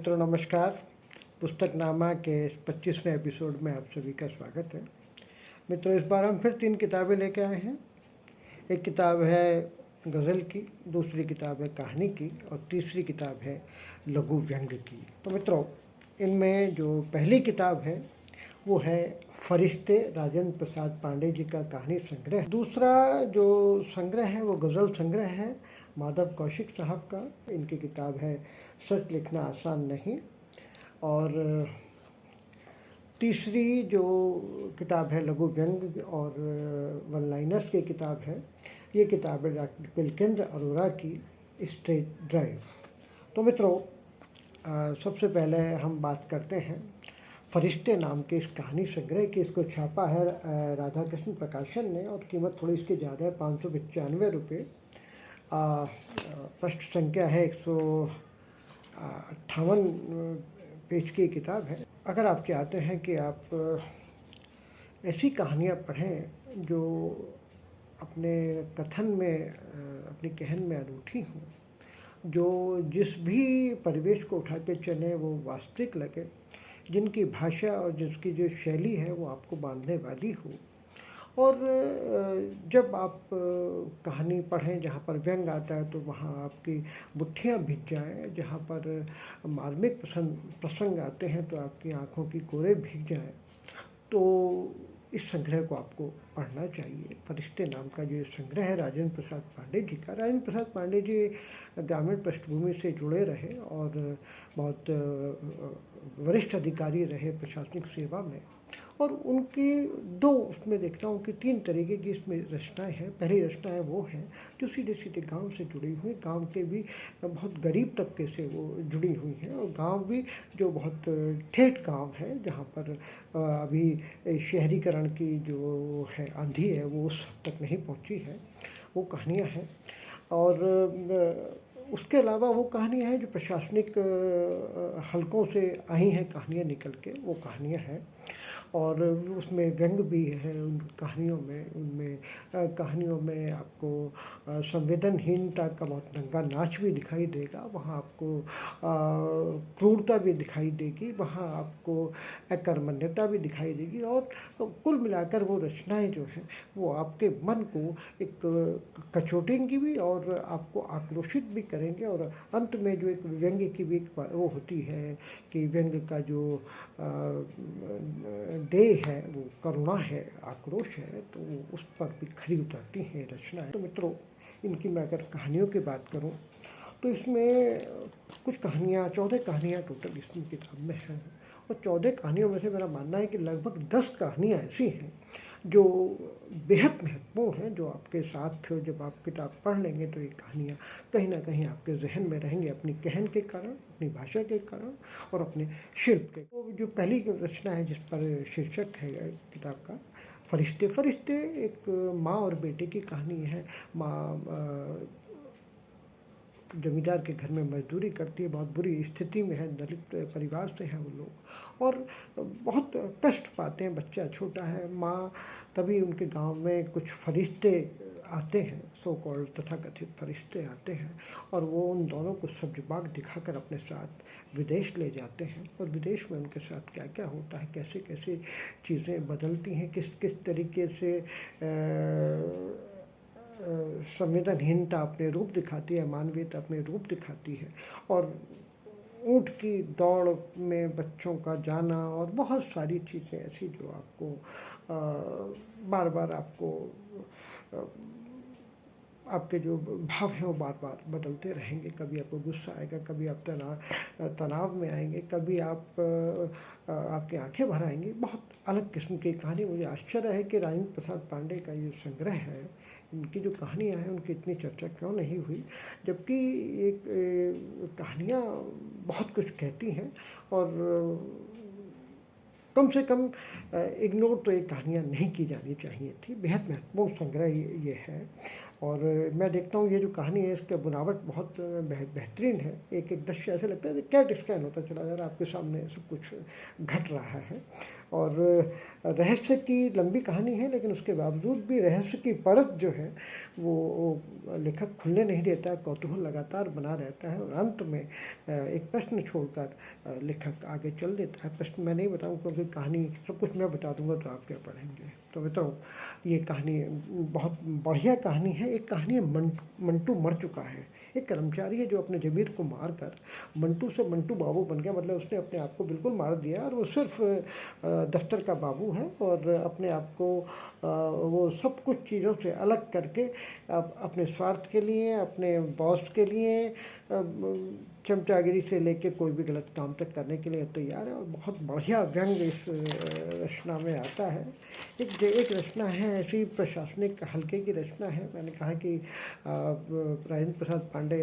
मित्रों नमस्कार। पुस्तकनामा के इस 25वें एपिसोड में आप सभी का स्वागत है। मित्रों, इस बार हम फिर 3 किताबें लेके आए हैं। एक किताब है गज़ल की, दूसरी किताब है कहानी की और तीसरी किताब है लघु व्यंग की। तो मित्रों, इनमें जो पहली किताब है वो है फरिश्ते, राजेंद्र प्रसाद पांडे जी का कहानी संग्रह। दूसरा जो संग्रह है वो गज़ल संग्रह है माधव कौशिक साहब का। इनकी किताब है सच लिखना आसान नहीं। और तीसरी जो किताब है लघु व्यंग और वन लाइनर्स की किताब है, ये किताब है डॉक्टर पिलकेंद्र अरोरा की स्ट्रेट ड्राइव। तो मित्रों, सबसे पहले हम बात करते हैं फरिश्ते नाम के इस कहानी संग्रह की। इसको छापा है राधा कृष्ण प्रकाशन ने और कीमत थोड़ी इसकी ज़्यादा है, 595 रुपये। पृष्ठ संख्या है 158 पेज की किताब है। अगर आप चाहते हैं कि आप ऐसी कहानियाँ पढ़ें जो अपने कथन में, अपनी कहन में अनूठी हों, जो जिस भी परिवेश को उठा के चले वो वास्तविक लगे, जिनकी भाषा और जिसकी जो शैली है वो आपको बांधने वाली हो, और जब आप कहानी पढ़ें जहाँ पर व्यंग आता है तो वहाँ आपकी मुट्ठियाँ भीग जाएँ, जहाँ पर मार्मिक प्रसंग आते हैं तो आपकी आँखों की कोरें भीग जाएँ। तो इस संग्रह को आपको पढ़ना चाहिए। फरिश्ते नाम का जो संग्रह है राजेंद्र प्रसाद पांडे जी का। राजेंद्र प्रसाद पांडे जी ग्रामीण पृष्ठभूमि से जुड़े रहे और बहुत वरिष्ठ अधिकारी रहे प्रशासनिक सेवा में, और उनकी दो उसमें देखता हूँ कि 3 तरीके की इसमें रचनाएं हैं। पहली रचना है वो है जो सीधे सीधे गांव से जुड़ी हुई, गांव के भी बहुत गरीब तबके से वो जुड़ी हुई हैं, और गांव भी जो बहुत ठेठ गांव है जहाँ पर अभी शहरीकरण की जो है आंधी है वो उस हद तक नहीं पहुँची है, वो कहानियाँ हैं। और उसके अलावा वो कहानियाँ हैं जो प्रशासनिक हलकों से आई हैं, कहानियाँ निकल के वो कहानियाँ हैं। और उसमें व्यंग भी है उन कहानियों में। उनमें कहानियों में आपको संवेदनहीनता का बहुत नंगा नाच भी दिखाई देगा, वहाँ आपको क्रूरता भी दिखाई देगी, वहाँ आपको अकर्मण्यता भी दिखाई देगी। और कुल मिलाकर वो रचनाएं जो हैं वो आपके मन को एक कचोटेंगी भी और आपको आक्रोशित भी करेंगे। और अंत में जो एक व्यंग की भी वो होती है कि व्यंग का जो देह है वो करुणा है, आक्रोश है, तो उस पर भी खरी उतरती है रचना है। तो मित्रों, इनकी मैं अगर कहानियों की बात करूं तो इसमें कुछ कहानियाँ, 14 कहानियाँ टोटल इसमें किताब में हैं। और 14 कहानियों में से मेरा मानना है कि लगभग 10 कहानियाँ ऐसी हैं जो बेहद महत्वपूर्ण हैं, जो आपके साथ जब आप किताब पढ़ लेंगे तो ये कहानियाँ कहीं ना कहीं आपके जहन में रहेंगी, अपनी कहन के कारण, अपनी भाषा के कारण और अपने शिल्प के। तो जो पहली रचना है जिस पर शीर्षक है किताब का फरिश्ते। फरिश्ते एक माँ और बेटे की कहानी है। माँ जमींदार के घर में मजदूरी करती है, बहुत बुरी स्थिति में है, दलित परिवार से हैं वो लोग और बहुत कष्ट पाते हैं। बच्चा छोटा है, माँ, तभी उनके गांव में कुछ फरिश्ते आते हैं, सो कॉल्ड तथाकथित फरिश्ते आते हैं, और वो उन दोनों को सब्जबाग दिखाकर अपने साथ विदेश ले जाते हैं। और विदेश में उनके साथ क्या क्या होता है, कैसे कैसे चीज़ें बदलती हैं, किस किस तरीके से संवेदनहीनता अपने रूप दिखाती है, मानवीयता अपने रूप दिखाती है, और ऊँट की दौड़ में बच्चों का जाना और बहुत सारी चीज़ें ऐसी जो आपको बार बार आपको आपके जो भाव हैं वो बार बार बदलते रहेंगे। कभी आपको गुस्सा आएगा, कभी आप तनाव में आएंगे, कभी आप आपकी आंखें भर आएंगी। बहुत अलग किस्म की कहानी। मुझे आश्चर्य है कि राजेंद्र प्रसाद पांडे का ये संग्रह है, इनकी जो कहानियाँ हैं उनकी इतनी चर्चा क्यों नहीं हुई, जबकि एक कहानियाँ बहुत कुछ कहती हैं। और कम से कम इग्नोर तो ये कहानियाँ नहीं की जानी चाहिए थी। बेहद महत्वपूर्ण संग्रह ये है। और मैं देखता हूँ ये जो कहानी है इसका बनावट बहुत बेहतरीन है। एक एक दृश्य ऐसे लगता है कि कैट स्कैन होता चला जा रहा है, आपके सामने सब कुछ घट रहा है। और रहस्य की लंबी कहानी है, लेकिन उसके बावजूद भी रहस्य की परत जो है वो लेखक खुलने नहीं देता, कौतूहल लगातार बना रहता है। और अंत में एक प्रश्न छोड़कर लेखक आगे चल देता है। प्रश्न मैं नहीं बताऊँ क्योंकि कहानी सब कुछ मैं बता दूंगा तो आप क्या पढ़ेंगे। तो मित्रों, ये कहानी बहुत बढ़िया कहानी है। एक कहानी है मंटू मर चुका है। एक कर्मचारी है जो अपने जमीर को मार कर मंटू से मंटू बाबू बन गया। मतलब उसने अपने आप को बिल्कुल मार दिया और वो सिर्फ दफ्तर का बाबू है और अपने आप को वो सब कुछ चीज़ों से अलग करके अपने स्वार्थ के लिए, अपने बॉस के लिए, चमचागिरी से लेके कोई भी गलत काम तक करने के लिए तैयार है। और बहुत बढ़िया व्यंग इस रचना में आता है। एक रचना है ऐसी प्रशासनिक हल्के की रचना है। मैंने कहा कि राजेंद्र प्रसाद पांडे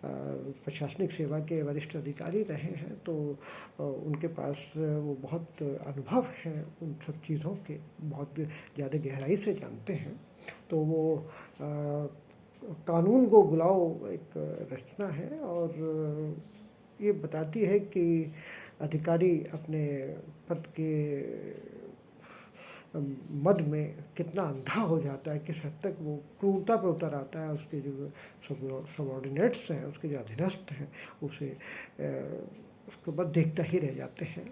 प्रशासनिक सेवा के वरिष्ठ अधिकारी रहे हैं, तो उनके पास वो बहुत अनुभव है उन सब चीज़ों के, बहुत ज़्यादा गहराई से जानते हैं। तो वो कानून को बुलाओ एक रचना है और ये बताती है कि अधिकारी अपने पद के मद में कितना अंधा हो जाता है, किस हद तक वो क्रूरता पर उतर आता है। उसके जो सबॉर्डिनेट्स हैं, उसके जो अधीनस्थ हैं, उसे उसके बाद देखता ही रह जाते हैं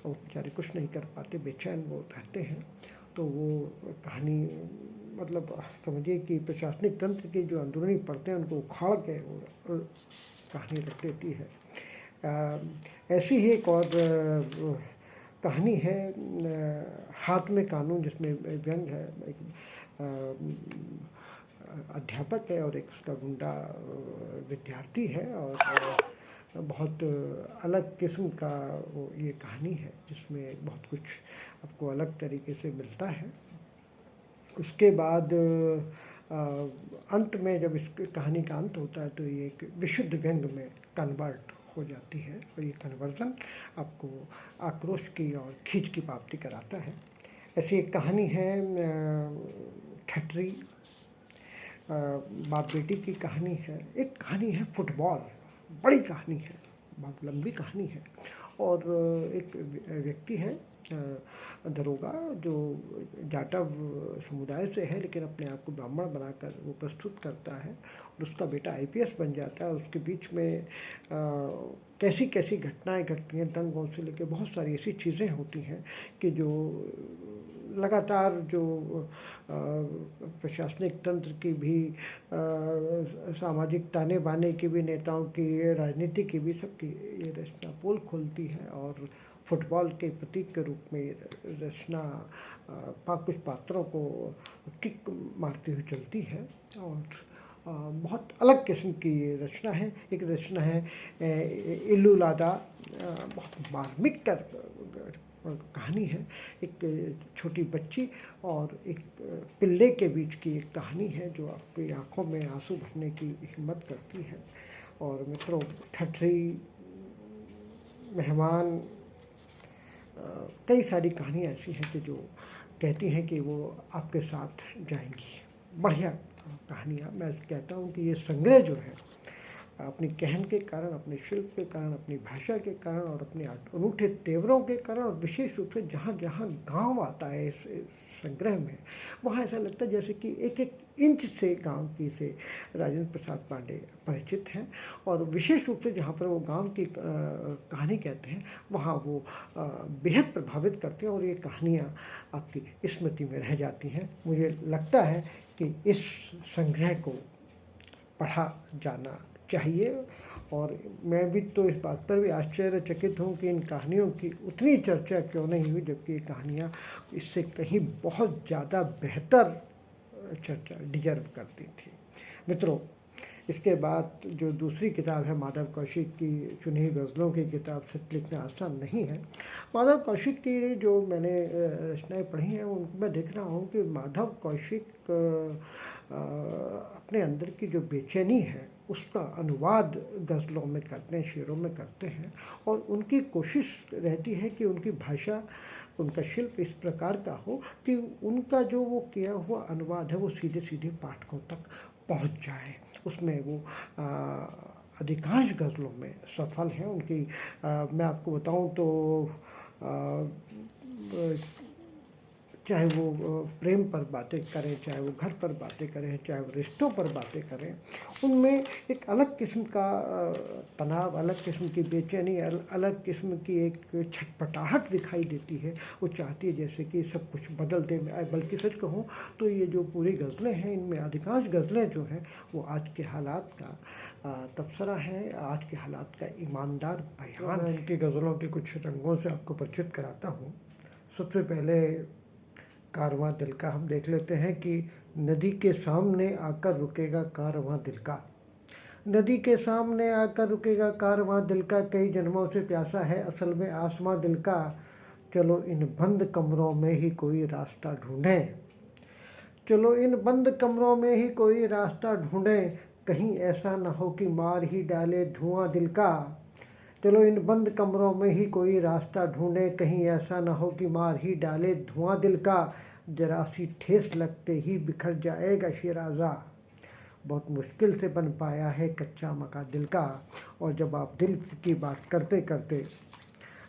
और बेचारे कुछ नहीं कर पाते, बेचैन वो रहते हैं। तो वो कहानी मतलब समझिए कि प्रशासनिक तंत्र की जो अंदरूनी परतें उनको उखाड़ के कहानी रख देती है। ऐसी ही एक और कहानी है हाथ में कानून, जिसमें व्यंग है। एक अध्यापक है और एक उसका गुंडा विद्यार्थी है और बहुत अलग किस्म का वो ये कहानी है, जिसमें बहुत कुछ आपको अलग तरीके से मिलता है। उसके बाद अंत में जब इस कहानी का अंत होता है तो ये एक विशुद्ध व्यंग में कन्वर्ट हो जाती है और ये कन्वर्जन आपको आक्रोश की और खींच की प्राप्ति कराता है। ऐसी एक कहानी है ठटरी, बाप बेटी की कहानी है। एक कहानी है फुटबॉल, बड़ी कहानी है, बहुत लंबी कहानी है। और एक व्यक्ति है दरोगा जो जाटव समुदाय से है, लेकिन अपने आप को ब्राह्मण बनाकर वो प्रस्तुत करता है और उसका बेटा आईपीएस बन जाता है। उसके बीच में कैसी कैसी घटनाएं घटती हैं, दंगों से लेकर बहुत सारी ऐसी चीज़ें होती हैं कि जो लगातार जो प्रशासनिक तंत्र की भी, सामाजिक ताने बाने की भी, नेताओं की, राजनीति की भी, सबकी ये रचना पोल खोलती है। और फुटबॉल के प्रतीक के रूप में रचना कुछ पात्रों को किक मारती हुई चलती है और बहुत अलग किस्म की रचना है। एक रचना है इल्लू लादा, बहुत मार्मिक कहानी है। एक छोटी बच्ची और एक पिल्ले के बीच की एक कहानी है जो आपकी आंखों में आंसू भरने की हिम्मत करती है। और मित्रों, ठठरी, मेहमान, कई सारी कहानियाँ ऐसी हैं कि जो कहती हैं कि वो आपके साथ जाएंगी। बढ़िया कहानियाँ। मैं कहता हूँ कि ये संग्रह जो है अपनी कहन के कारण, अपने शिल्प के कारण, अपनी भाषा के कारण और अपने अनूठे तेवरों के कारण, और विशेष रूप से जहाँ जहाँ गांव आता है इस संग्रह में, वहाँ ऐसा लगता है जैसे कि एक एक इंच से गांव की से राजेंद्र प्रसाद पांडे परिचित हैं। और विशेष रूप से जहाँ पर वो गांव की कहानी कहते हैं, वहाँ वो बेहद प्रभावित करते हैं और ये कहानियाँ आपकी स्मृति में रह जाती हैं। मुझे लगता है कि इस संग्रह को पढ़ा जाना चाहिए। और मैं भी तो इस बात पर भी आश्चर्यचकित हूँ कि इन कहानियों की उतनी चर्चा क्यों नहीं हुई, जबकि ये कहानियाँ इससे कहीं बहुत ज़्यादा बेहतर चर्चा डिजर्व करती थी। मित्रों, इसके बाद जो दूसरी किताब है माधव कौशिक की चुनी हुई गज़लों की किताब, सच लिखना आसान नहीं है। माधव कौशिक की जो मैंने रचनाएँ पढ़ी हैं, उनको मैं देख रहा हूँ कि माधव कौशिक अपने अंदर की जो बेचैनी है उसका अनुवाद गज़लों में करते हैं, शेरों में करते हैं। और उनकी कोशिश रहती है कि उनकी भाषा उनका शिल्प इस प्रकार का हो कि उनका जो वो किया हुआ अनुवाद है वो सीधे सीधे पाठकों तक पहुंच जाए। उसमें वो अधिकांश गज़लों में सफल हैं। उनकी मैं आपको बताऊं तो चाहे वो प्रेम पर बातें करें, चाहे वो घर पर बातें करें, चाहे वो रिश्तों पर बातें करें, उनमें एक अलग किस्म का तनाव, अलग किस्म की बेचैनी, अलग किस्म की एक छटपटाहट दिखाई देती है। वो चाहती है जैसे कि सब कुछ बदल दे। बल्कि सच कहूँ तो ये जो पूरी गज़लें हैं, इनमें अधिकांश गज़लें जो हैं वो आज के हालात का तबसरा है, आज के हालात का ईमानदार बयान है। इनकी गज़लों के कुछ रंगों से आपको परिचित कराता हूँ। सबसे पहले कारवां दिल का हम देख लेते हैं कि नदी के सामने आकर रुकेगा कारवां दिल का। नदी के सामने आकर रुकेगा कारवां दिल का, कई जन्मों से प्यासा है असल में आसमां दिल का। चलो इन बंद कमरों में ही कोई रास्ता ढूंढें, चलो इन बंद कमरों में ही कोई रास्ता ढूंढें, कहीं ऐसा न हो कि मार ही डाले धुआं दिल का। चलो इन बंद कमरों में ही कोई रास्ता ढूंढे, कहीं ऐसा न हो कि मार ही डाले धुआं दिल का। जरा सी ठेस लगते ही बिखर जाएगा शिराज़ा, बहुत मुश्किल से बन पाया है कच्चा मकान दिल का। और जब आप दिल की बात करते करते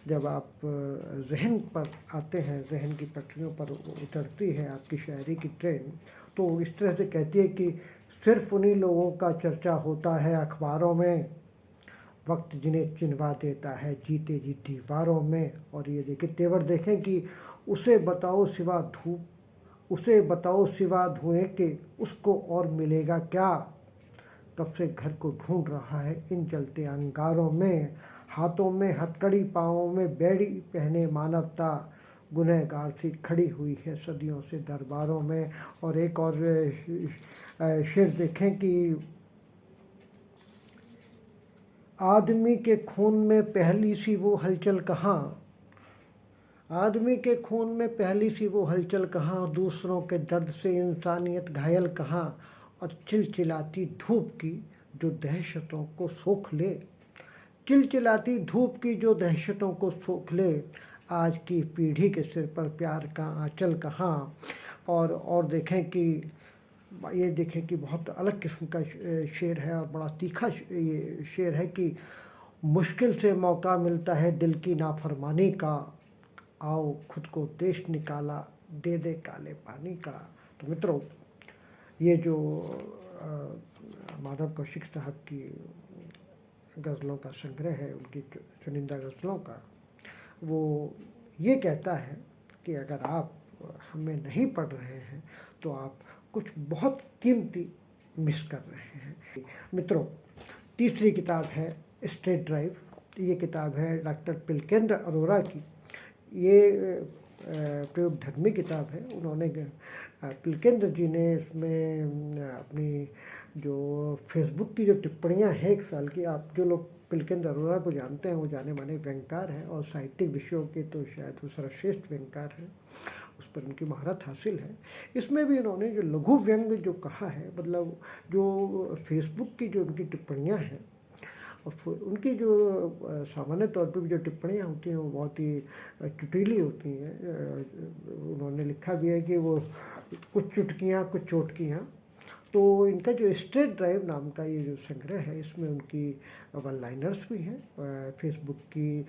जब आप जहन पर आते हैं, जहन की पटरियों पर उतरती है आपकी शायरी की ट्रेन, तो इस तरह से कहती है कि सिर्फ उन्हीं लोगों का चर्चा होता है अखबारों में, वक्त जिन्हें चिनवा देता है जीते जी दीवारों में। और ये देखिए तेवर देखें कि उसे बताओ सिवा धूप, उसे बताओ सिवा धुएं के उसको और मिलेगा क्या। कब से घर को ढूंढ रहा है इन जलते अंगारों में, हाथों में हथकड़ी पाँवों में बेड़ी पहने मानवता, गुनहगार सी खड़ी हुई है सदियों से दरबारों में। और एक और शेर देखें कि आदमी के खून में पहली सी वो हलचल कहाँ, आदमी के खून में पहली सी वो हलचल कहाँ, दूसरों के दर्द से इंसानियत घायल कहाँ। और चिलचिलाती धूप की जो दहशतों को सोख ले, चिलचिलाती धूप की जो दहशतों को सोख ले, आज की पीढ़ी के सिर पर प्यार का आंचल कहाँ। और देखें कि ये देखें कि बहुत अलग किस्म का शेर है और बड़ा तीखा ये शेर है कि मुश्किल से मौका मिलता है दिल की नाफरमानी का, आओ खुद को देश निकाला दे दे काले पानी का। तो मित्रों, ये जो माधव कौशिक साहब की गज़लों का संग्रह है, उनकी चुनिंदा गज़लों का, वो ये कहता है कि अगर आप हमें नहीं पढ़ रहे हैं तो आप कुछ बहुत कीमती मिस कर रहे हैं। मित्रों, तीसरी किताब है स्ट्रेट ड्राइव। ये किताब है डॉक्टर पिलकेंद्र अरोरा की। ये प्रयोगधर्मी किताब है। उन्होंने पिलकेंद्र जी ने इसमें अपनी जो फेसबुक की जो टिप्पणियाँ हैं 1 साल की, आप जो लोग पिलकेंद्र अरोरा को जानते हैं वो जाने माने व्यंगकार हैं और साहित्यिक विषयों के तो शायद वो सर्वश्रेष्ठ व्यंगकार हैं, उस पर उनकी महारत हासिल है। इसमें भी इन्होंने जो लघु व्यंग जो कहा है, मतलब जो फेसबुक की जो उनकी टिप्पणियाँ हैं, और उनकी जो सामान्य तौर पर भी जो टिप्पणियाँ होती हैं वो बहुत ही चुटीली होती हैं। उन्होंने लिखा भी है कि वो कुछ चुटकियाँ कुछ चोटकियाँ। तो इनका जो स्ट्रेट ड्राइव नाम का ये जो संग्रह है, इसमें उनकी वन लाइनर्स भी हैं, फेसबुक की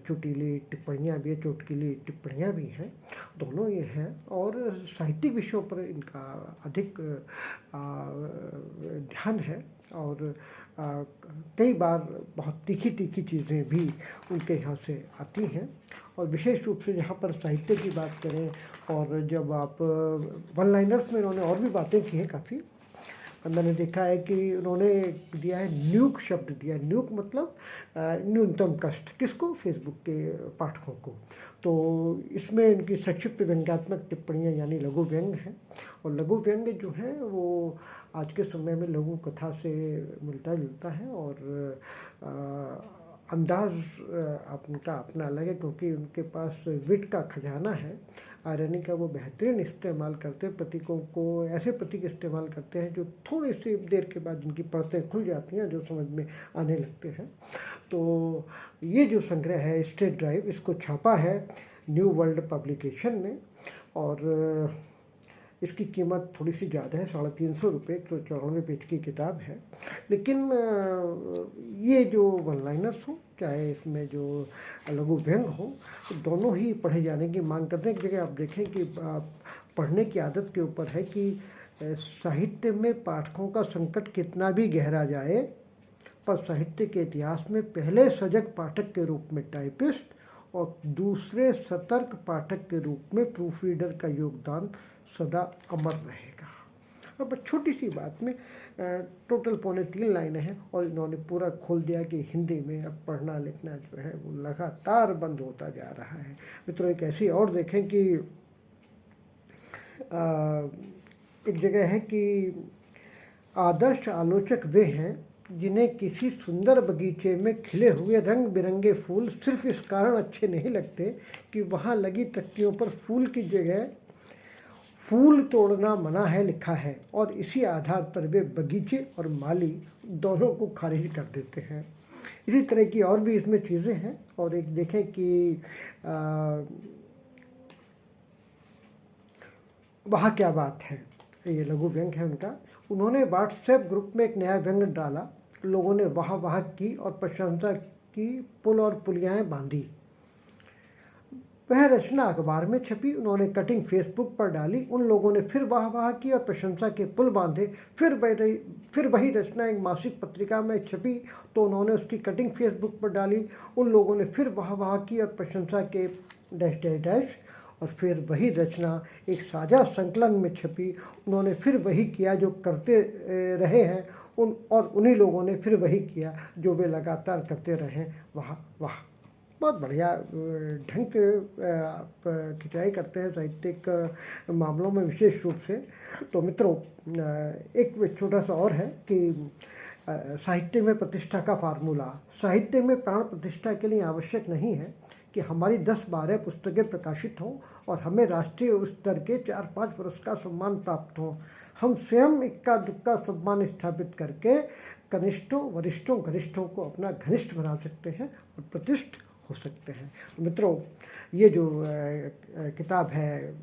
चुटीली टिप्पणियाँ भी है, चुटकीली टिप्पणियाँ भी हैं, दोनों ये हैं। और साहित्यिक विषयों पर इनका अधिक ध्यान है और कई बार बहुत तीखी तीखी चीज़ें भी उनके यहाँ से आती हैं। और विशेष रूप से जहाँ पर साहित्य की बात करें, और जब आप वन लाइनर्स में इन्होंने और भी बातें की हैं काफ़ी। मैंने देखा है कि उन्होंने दिया है न्यूक शब्द दिया है। न्यूक मतलब न्यूनतम कष्ट, किसको? फेसबुक के पाठकों को। तो इसमें इनकी संक्षिप्त व्यंग्यात्मक टिप्पणियाँ यानी लघु व्यंग हैं। और लघु व्यंग जो है वो आज के समय में लघु कथा से मिलता जुलता है और अंदाज़ उनका अपना अलग है, क्योंकि उनके पास विट का खजाना है, आयरनी का वो बेहतरीन इस्तेमाल करते हैं। प्रतीकों को ऐसे प्रतीक इस्तेमाल करते हैं जो थोड़ी सी देर के बाद उनकी परतें खुल जाती हैं, जो समझ में आने लगते हैं। तो ये जो संग्रह है स्ट्रेट ड्राइव, इसको छापा है न्यू वर्ल्ड पब्लिकेशन में, और इसकी कीमत थोड़ी सी ज़्यादा है, 350 रुपये, 194 पेज की किताब है। लेकिन ये जो वन लाइनर्स हो, चाहे इसमें जो लघु व्यंग हो, दोनों ही पढ़े जाने की मांग करते हैं। एक जगह आप देखें कि पढ़ने की आदत के ऊपर है कि साहित्य में पाठकों का संकट कितना भी गहरा जाए, पर साहित्य के इतिहास में पहले सजग पाठक के रूप में टाइपिस्ट और दूसरे सतर्क पाठक के रूप में प्रूफ रीडर का योगदान सदा अमर रहेगा। अब छोटी सी बात में टोटल 3.25 लाइनें हैं और इन्होंने पूरा खोल दिया कि हिंदी में अब पढ़ना लिखना जो है वो लगातार बंद होता जा रहा है। मित्रों, एक ऐसी और देखें कि एक जगह है कि आदर्श आलोचक वे हैं जिन्हें किसी सुंदर बगीचे में खिले हुए रंग बिरंगे फूल सिर्फ इस कारण अच्छे नहीं लगते कि वहाँ लगी तख्तियों पर फूल की जगह फूल तोड़ना मना है लिखा है, और इसी आधार पर वे बगीचे और माली दोनों को खारिज कर देते हैं। इसी तरह की और भी इसमें चीज़ें हैं। और एक देखें कि वहाँ क्या बात है, ये लघु व्यंग है उनका। उन्होंने व्हाट्सएप ग्रुप में एक नया व्यंग डाला, लोगों ने वाह वाह की और प्रशंसा की, पुल और पुलियाएँ बांधी। वह रचना अखबार में छपी, उन्होंने कटिंग फेसबुक पर डाली, उन लोगों ने फिर वाह वाह की और प्रशंसा के पुल बांधे। फिर वही रचना एक मासिक पत्रिका में छपी, तो उन्होंने उसकी कटिंग फेसबुक पर डाली, उन लोगों ने फिर वाह वाह की और प्रशंसा के डैश डैश डैश। और फिर वही रचना एक साझा संकलन में छपी, उन्होंने फिर वही किया जो करते रहे हैं, और उन्हीं लोगों ने फिर वही किया जो वे लगातार करते रहे। वाह वाह। बहुत बढ़िया ढंग से आप खिंचाई करते हैं साहित्यिक मामलों में विशेष रूप से। तो मित्रों, एक छोटा सा और है कि साहित्य में प्रतिष्ठा का फार्मूला। साहित्य में प्राण प्रतिष्ठा के लिए आवश्यक नहीं है कि हमारी 10-12 पुस्तकें प्रकाशित हों और हमें राष्ट्रीय स्तर के 4-5 पुरस्कार सम्मान प्राप्त हों। हम स्वयं इक्का दुक्का सम्मान स्थापित करके कनिष्ठों वरिष्ठों घनिष्ठों को अपना घनिष्ठ बना सकते हैं और प्रतिष्ठ हो सकते हैं। तो मित्रों, ये जो किताब है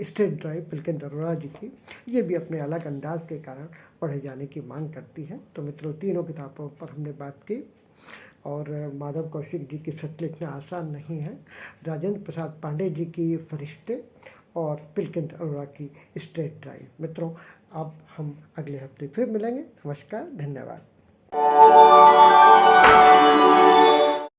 स्टेट ड्राइव पुलकित अरोड़ा जी की, ये भी अपने अलग अंदाज के कारण पढ़े जाने की मांग करती है। तो मित्रों, तीनों किताबों पर हमने बात की। और माधव कौशिक जी की सच लिखना आसान नहीं है, राजेंद्र प्रसाद पांडे जी की फरिश्ते, और पुलकित अरोड़ा की स्टेट ड्राइव। मित्रों, अब हम अगले हफ्ते फिर मिलेंगे। नमस्कार, धन्यवाद।